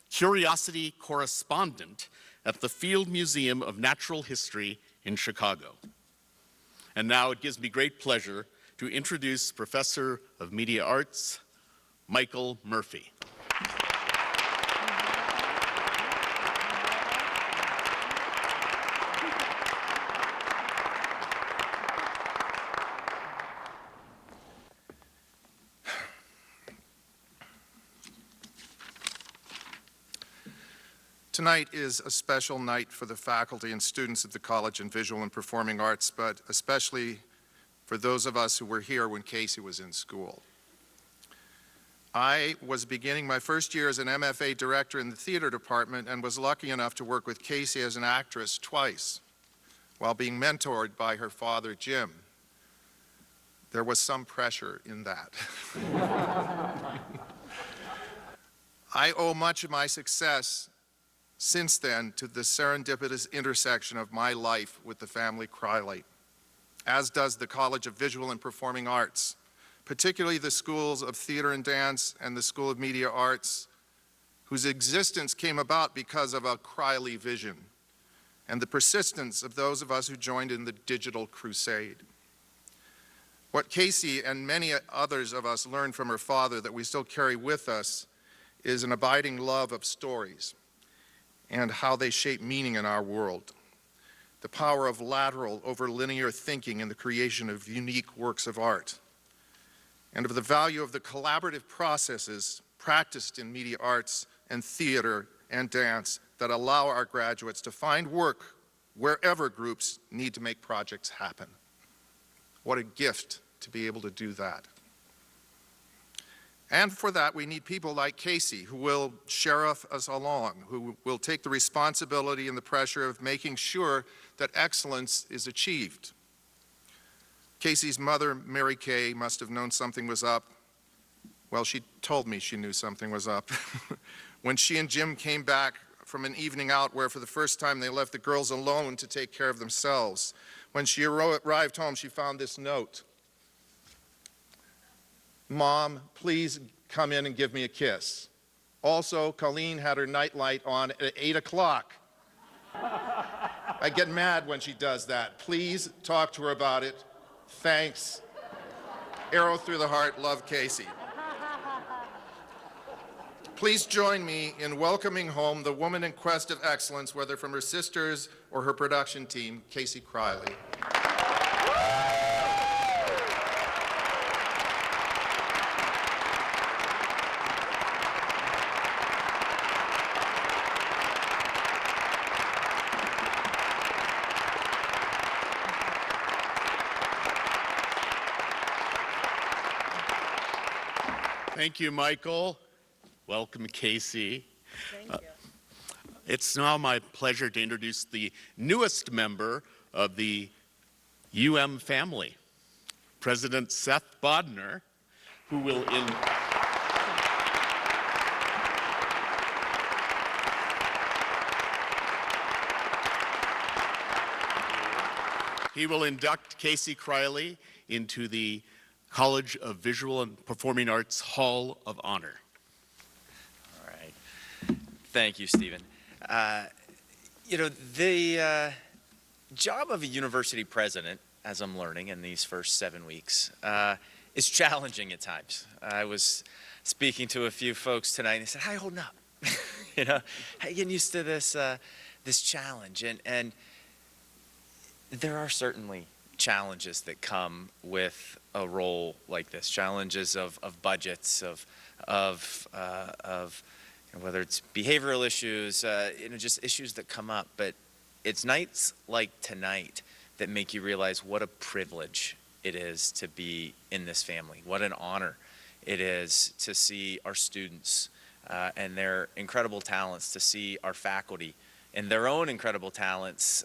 Curiosity Correspondent at the Field Museum of Natural History in Chicago. And now it gives me great pleasure to introduce Professor of Media Arts, Michael Murphy. Tonight is a special night for the faculty and students at the College in Visual and Performing Arts, but especially for those of us who were here when Casey was in school. I was beginning my first year as an MFA director in the theater department and was lucky enough to work with Casey as an actress twice while being mentored by her father, Jim. There was some pressure in that. I owe much of my success since then to the serendipitous intersection of my life with the family Kriley, as does the College of Visual and Performing Arts, particularly the schools of theater and dance and the School of Media Arts, whose existence came about because of a Kriley vision and the persistence of those of us who joined in the digital crusade. What Casey and many others of us learned from her father that we still carry with us is an abiding love of stories and how they shape meaning in our world. the power of lateral over linear thinking in the creation of unique works of art, and of the value of the collaborative processes practiced in media arts and theater and dance that allow our graduates to find work wherever groups need to make projects happen. What a gift to be able to do that. And for that, we need people like Casey, who will sheriff us along, who will take the responsibility and the pressure of making sure that excellence is achieved. Casey's mother, Mary Kay, must have known something was up. Well, she told me she knew something was up. When she and Jim came back from an evening out where for the first time they left the girls alone to take care of themselves. When she arrived home, she found this note. Mom, please come in and give me a kiss. Also, Colleen had her nightlight on at 8 o'clock. I get mad when she does that. Please talk to her about it. Thanks. Arrow through the heart, love, Casey. Please join me in welcoming home the woman in quest of excellence, whether from her sisters or her production team, Casey Kriley. Thank you, Michael. Welcome, Casey. Thank you. It's now my pleasure to introduce the newest member of the family, President Seth Bodner, who will He will induct Casey Kriley into the College of Visual and Performing Arts Hall of Honor. All right. Thank you, Stephen. The job of a university president, as I'm learning in these first 7 weeks, is challenging at times. I was speaking to a few folks tonight and they said, how are you holding up? How are you getting used to this, this challenge? And there are certainly challenges that come with a role like this, challenges of budgets, of whether it's behavioral issues, just issues that come up. But it's nights like tonight that make you realize what a privilege it is to be in this family, what an honor it is to see our students and their incredible talents, to see our faculty and their own incredible talents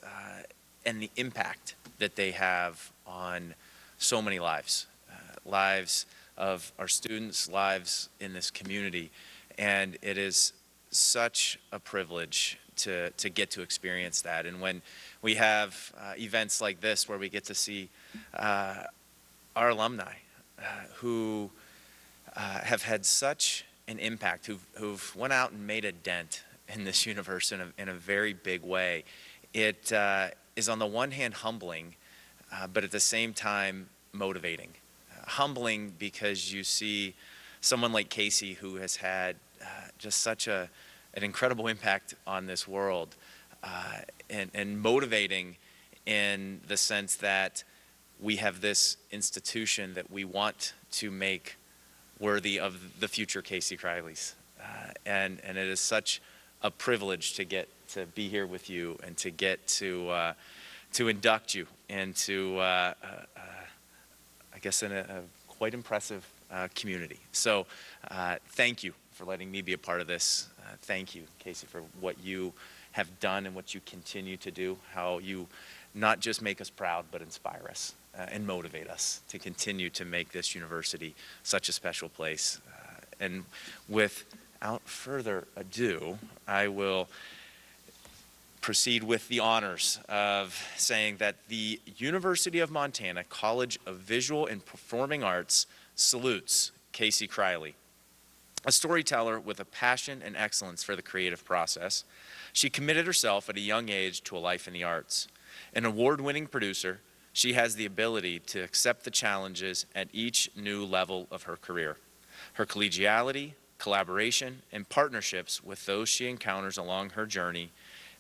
and the impact that they have on so many lives, lives of our students, lives in this community. And it is such a privilege to get to experience that. And when we have events like this where we get to see our alumni who have had such an impact, who've went out and made a dent in this universe in a very big way, it is on the one hand humbling, but at the same time motivating. Humbling because you see someone like Casey who has had just such an incredible impact on this world, and motivating in the sense that we have this institution that we want to make worthy of the future Casey Krileys. And it is such a privilege to get to be here with you and to get to induct you into, I guess, in a quite impressive community. So thank you for letting me be a part of this. Thank you, Casey, for what you have done and what you continue to do, how you not just make us proud, but inspire us and motivate us to continue to make this university such a special place. And without further ado, I will proceed with the honors of saying that the University of Montana College of Visual and Performing Arts salutes Casey Kriley. A storyteller with a passion and excellence for the creative process, she committed herself at a young age to a life in the arts. An award-winning producer, she has the ability to accept the challenges at each new level of her career. Her collegiality, collaboration, and partnerships with those she encounters along her journey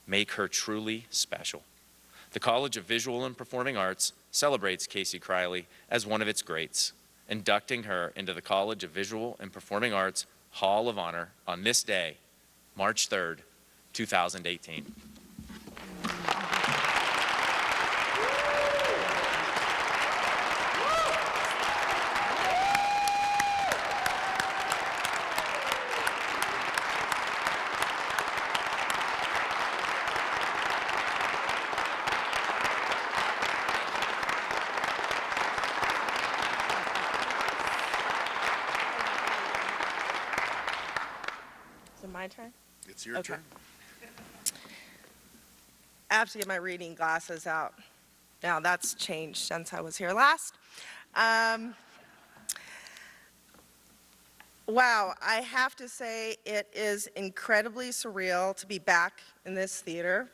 make her truly special. The College of Visual and Performing Arts celebrates Casey Kriley as one of its greats, inducting her into the College of Visual and Performing Arts Hall of Honor on this day, March 3rd, 2018. Is it my turn? It's your Okay. turn. I have to get my reading glasses out. Now, that's changed since I was here last. Wow, I have to say it is incredibly surreal to be back in this theater.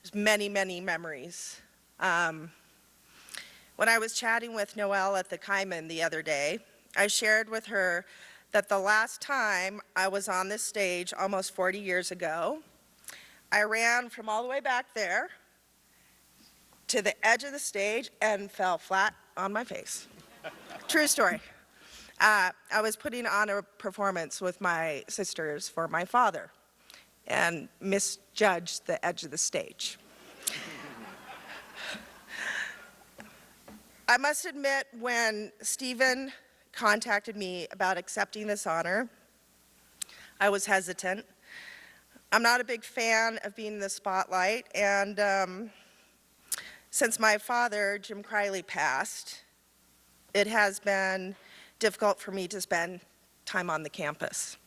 There's many, many memories. When I was chatting with Noelle at the Kaiman the other day, I shared with her that the last time I was on this stage, almost 40 years ago, I ran from all the way back there to the edge of the stage and fell flat on my face. True story. I was putting on a performance with my sisters for my father and misjudged the edge of the stage. I must admit, when Stephen contacted me about accepting this honor, I was hesitant. I'm not a big fan of being in the spotlight, and since my father, Jim Kriley, passed, it has been difficult for me to spend time on the campus.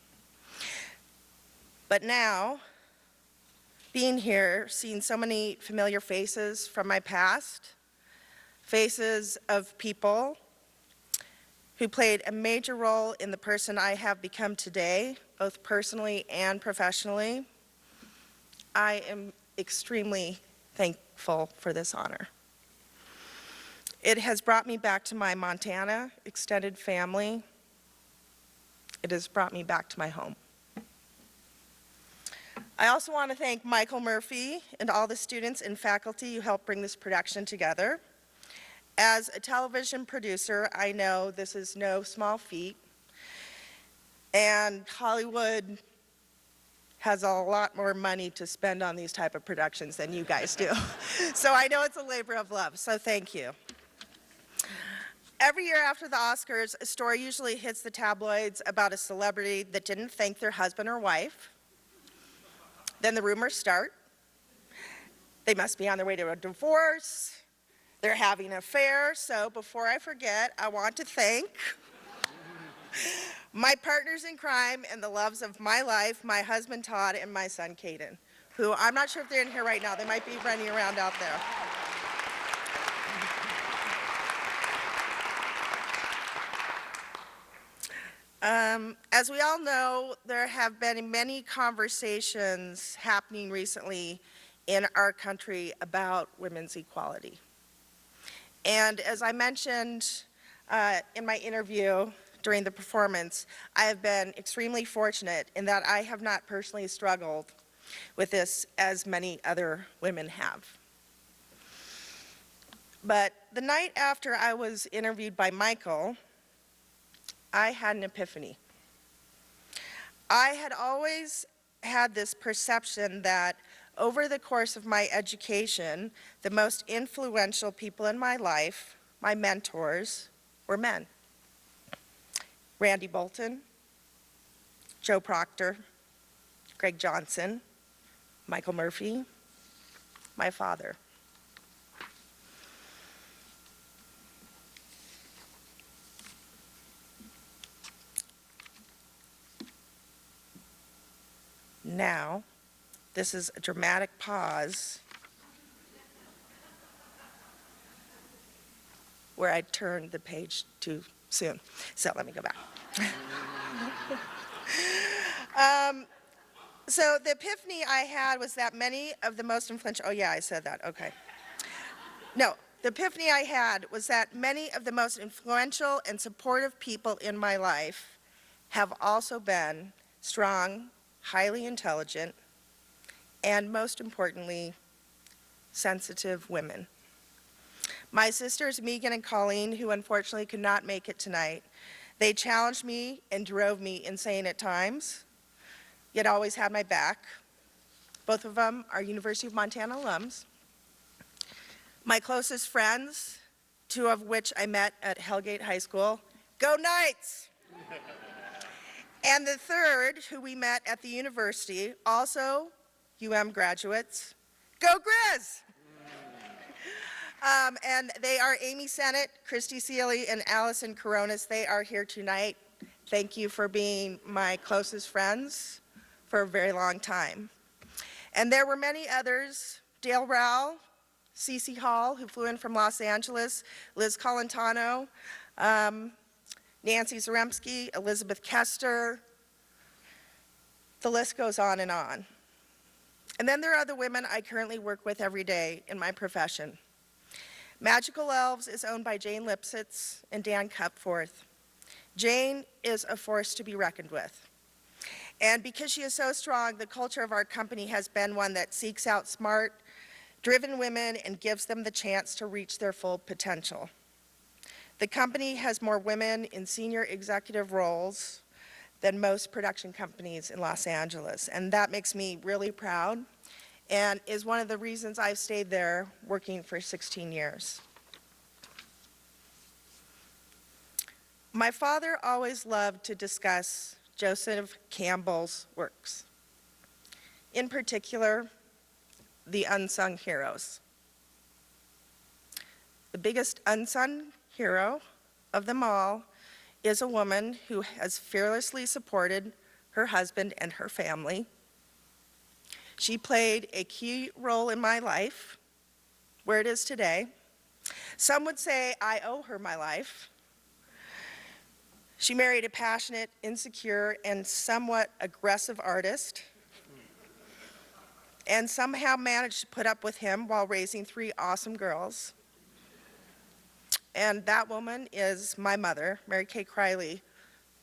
But now, being here, seeing so many familiar faces from my past, faces of people who played a major role in the person I have become today, both personally and professionally, I am extremely thankful for this honor. It has brought me back to my Montana extended family. It has brought me back to my home. I also want to thank Michael Murphy and all the students and faculty who helped bring this production together. As a television producer, I know this is no small feat, and Hollywood has a lot more money to spend on these type of productions than you guys do. So I know it's a labor of love, so thank you. Every year after the Oscars, a story usually hits the tabloids about a celebrity that didn't thank their husband or wife. Then the rumors start. They must be on their way to a divorce. They're having an affair. So before I forget, I want to thank my partners in crime and the loves of my life, my husband Todd and my son Caden, who I'm not sure if they're in here right now. They might be running around out there. As we all know, there have been many conversations happening recently in our country about women's equality. And as I mentioned in my interview during the performance, I have been extremely fortunate in that I have not personally struggled with this as many other women have. But the night after I was interviewed by Michael, I had an epiphany. I had always had this perception that over the course of my education, the most influential people in my life, my mentors, were men. Randy Bolton, Joe Proctor, Greg Johnson, Michael Murphy, my father. Now, this is a dramatic pause where I turned the page too soon. So let me go back. So the epiphany I had was that many of the most influential, oh yeah, I said that, okay. No, the epiphany I had was that many of the most influential and supportive people in my life have also been strong, highly intelligent, and most importantly, sensitive women. My sisters, Megan and Colleen, who unfortunately could not make it tonight, they challenged me and drove me insane at times, yet always had my back. Both of them are University of Montana alums. My closest friends, two of which I met at Hellgate High School, go Knights! And the third, who we met at the university, also graduates, go Grizz! And they are Amy Sennett, Christy Sealy, and Allison Coronas. They are here tonight. Thank you for being my closest friends for a very long time. And there were many others, Dale Rowell, Cece Hall, who flew in from Los Angeles, Liz Colantano, Nancy Zaremski, Elizabeth Kester. The list goes on. And then there are the women I currently work with every day in my profession. Magical Elves is owned by Jane Lipsitz and Dan Cupforth. Jane is a force to be reckoned with. And because she is so strong, the culture of our company has been one that seeks out smart, driven women and gives them the chance to reach their full potential. The company has more women in senior executive roles than most production companies in Los Angeles, and that makes me really proud and is one of the reasons I've stayed there working for 16 years. My father always loved to discuss Joseph Campbell's works, in particular, the unsung heroes. The biggest unsung hero of them all is a woman who has fearlessly supported her husband and her family. She played a key role in my life, where it is today. Some would say I owe her my life. She married a passionate, insecure, and somewhat aggressive artist, and somehow managed to put up with him while raising 3 awesome girls. And that woman is my mother, Mary Kay Kriley.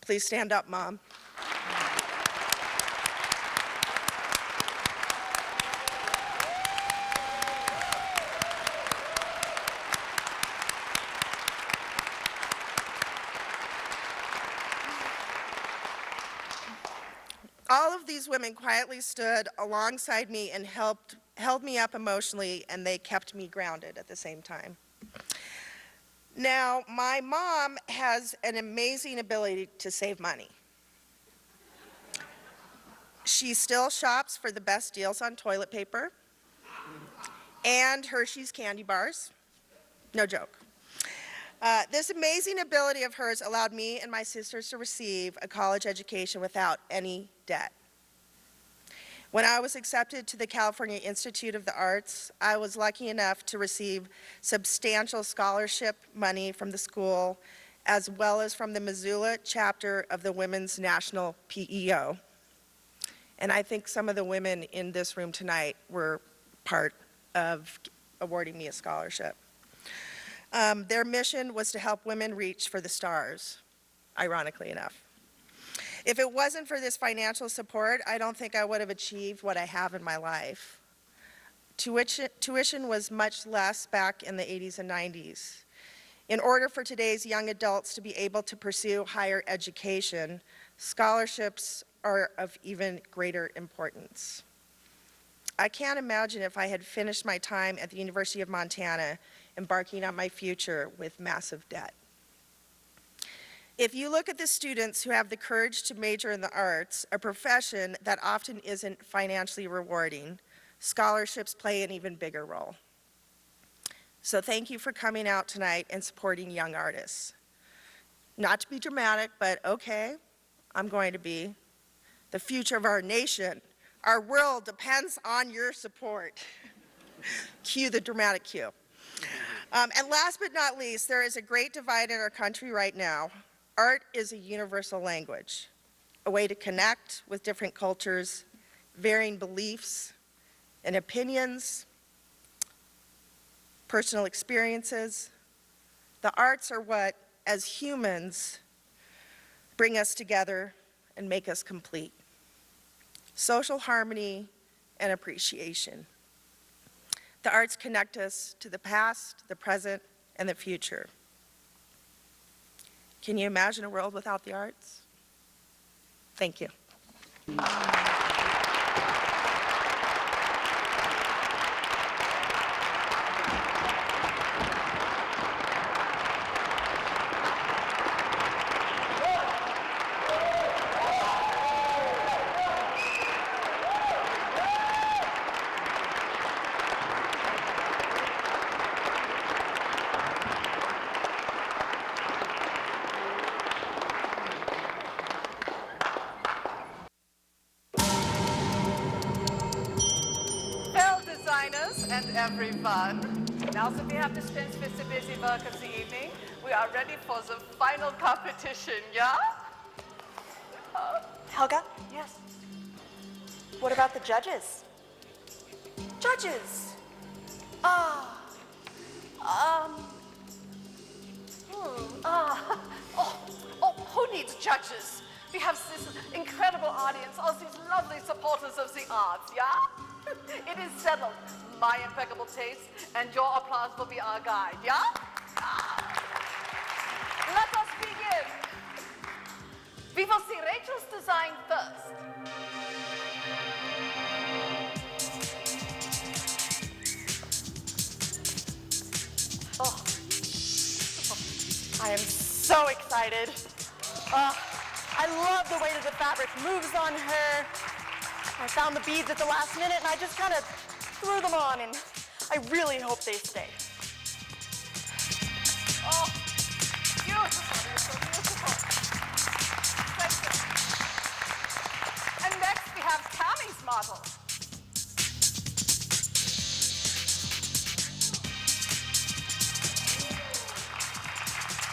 Please stand up, Mom. All of these women quietly stood alongside me and held me up emotionally, and they kept me grounded at the same time. Now, my mom has an amazing ability to save money. She still shops for the best deals on toilet paper and Hershey's candy bars. No joke. This amazing ability of hers allowed me and my sisters to receive a college education without any debt. When I was accepted to the California Institute of the Arts, I was lucky enough to receive substantial scholarship money from the school, as well as from the Missoula chapter of the Women's National PEO. And I think some of the women in this room tonight were part of awarding me a scholarship. Their mission was to help women reach for the stars, ironically enough. If it wasn't for this financial support, I don't think I would have achieved what I have in my life. Tuition was much less back in the 80s and 90s. In order for today's young adults to be able to pursue higher education, scholarships are of even greater importance. I can't imagine if I had finished my time at the University of Montana embarking on my future with massive debt. If you look at the students who have the courage to major in the arts, a profession that often isn't financially rewarding, scholarships play an even bigger role. So thank you for coming out tonight and supporting young artists. Not to be dramatic, but okay, I'm going to be. The future of our nation, our world depends on your support. Cue the dramatic cue. And last but not least, there is a great divide in our country right now. Art is a universal language, a way to connect with different cultures, varying beliefs and opinions, personal experiences. The arts are what, as humans, bring us together and make us complete. Social harmony and appreciation. The arts connect us to the past, the present, and the future. Can you imagine a world without the arts? Thank you. Well, designers and everyone, now that we have dispensed with the busy work of the evening, we are ready for the final competition, yeah? Helga, Yes. what about the judges? Judges! Who needs judges? We have this incredible audience, all these lovely supporters of the arts, yeah? It is settled. My impeccable taste and your applause will be our guide, yeah? Let us begin. We will see Rachel's design first. Oh, I am so excited. I love the way that the fabric moves on her. I found the beads at the last minute and I just kind of threw them on, and I really hope they stay. Oh, beautiful, Rachel, beautiful. Thank you. And next we have Tammy's model.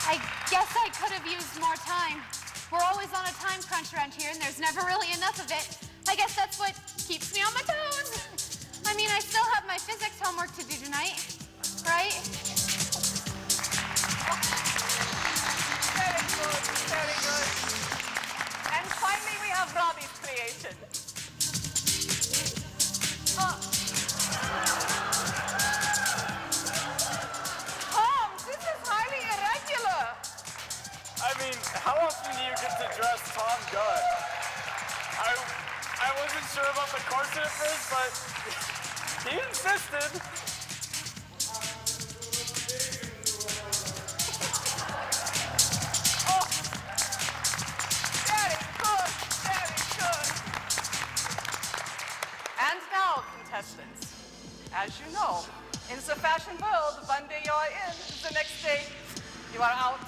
I guess I could have used more time. We're always on a time crunch around here, and there's never really enough of it. I guess that's what keeps me on my toes. I mean, I still have my physics homework to do tonight, right? Very good, very good. And finally we have Robbie's creation. Tom, this is highly irregular. I mean, how often do you get to dress Tom Gunn? I wasn't sure about the corset at first, but he insisted. Oh, very good, very good. And now, contestants, as you know, in the fashion world, one day you're in, the next day you are out.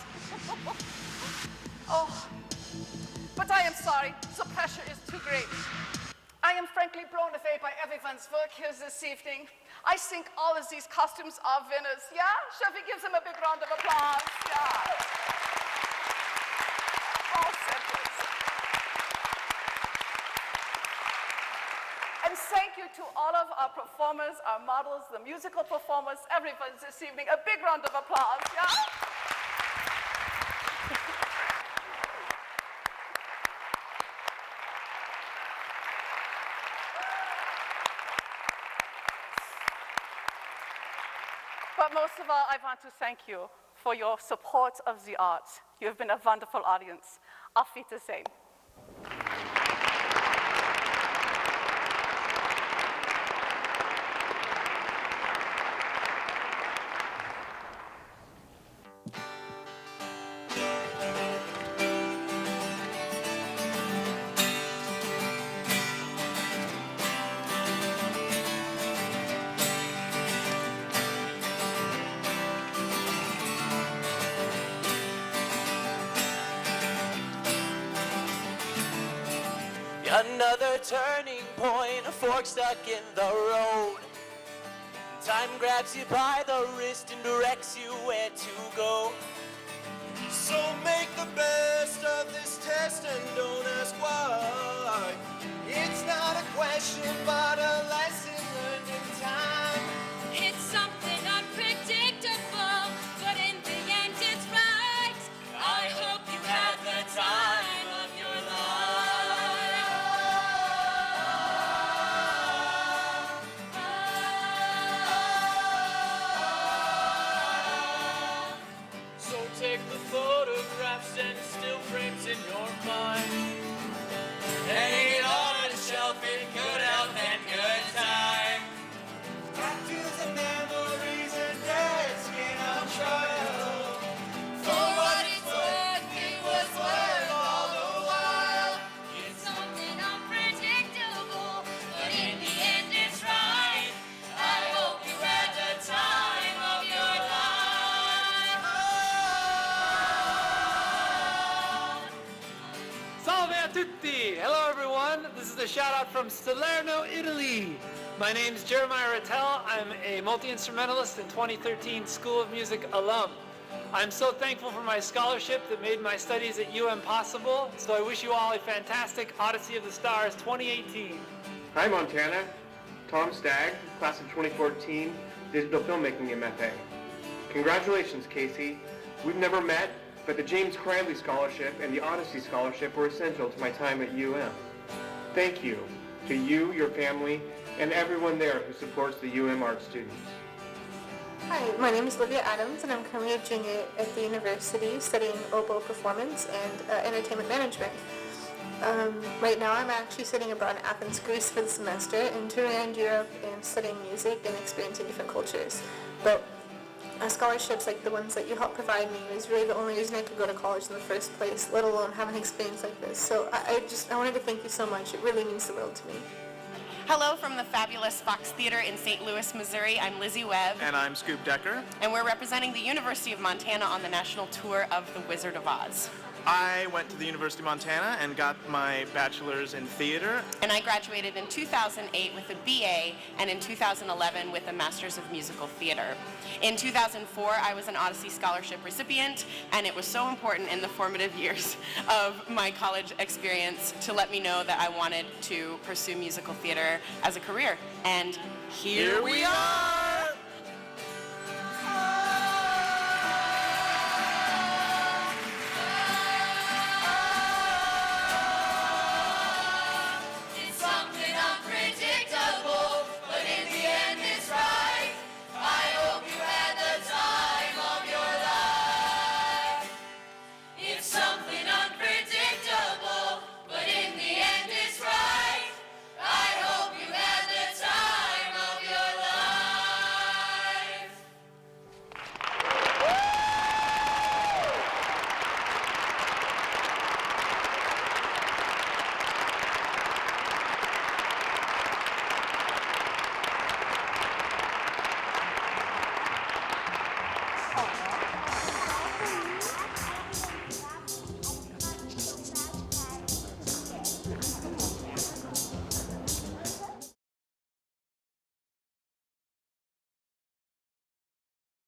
Oh, but I am sorry, the pressure is too great. I am frankly blown away by everyone's work here this evening. I think all of these costumes are winners, yeah? Shall we give them a big round of applause? Yeah. All separate. And thank you to all of our performers, our models, the musical performers, everyone this evening. A big round of applause, yeah? But most of all, I want to thank you for your support of the arts. You have been a wonderful audience. Auf Wiedersehen. Another turning point, a fork stuck in the road. Time grabs you by the wrist and directs you where to go. So make the best of this test and don't ask why. It's not a question, but a lesson learned in time. It's something unpredictable, but in the end it's right. I hope you have the time of your life. a shout out from Salerno, Italy. My name's Jeremiah Rattel. I'm a multi-instrumentalist and 2013 School of Music alum. I'm so thankful for my scholarship that made my studies at UM possible, so I wish you all a fantastic Odyssey of the Stars 2018. Hi Montana, Tom Stagg, class of 2014, digital filmmaking MFA. Congratulations, Casey. We've never met, but the James Kriley Scholarship and the Odyssey Scholarship were essential to my time at UM. Thank you to you, your family, and everyone there who supports the UM art students. Hi, my name is Olivia Adams, and I'm currently a junior at the university studying oboe performance and entertainment management. Right now I'm actually studying abroad in Athens, Greece for the semester and touring around Europe and studying music and experiencing different cultures. But scholarships like the ones that you helped provide me is really the only reason I could go to college in the first place, let alone have an experience like this. So I wanted to thank you so much. It really means the world to me. Hello from the fabulous Fox Theater in St. Louis, Missouri. I'm Lizzie Webb. And I'm Scoop Decker. And we're representing the University of Montana on the national tour of The Wizard of Oz. I went to the University of Montana and got my bachelor's in theater. And I graduated in 2008 with a BA and in 2011 with a Master's of Musical Theater. In 2004, I was an Odyssey Scholarship recipient, and it was so important in the formative years of my college experience to let me know that I wanted to pursue musical theater as a career. And here we are!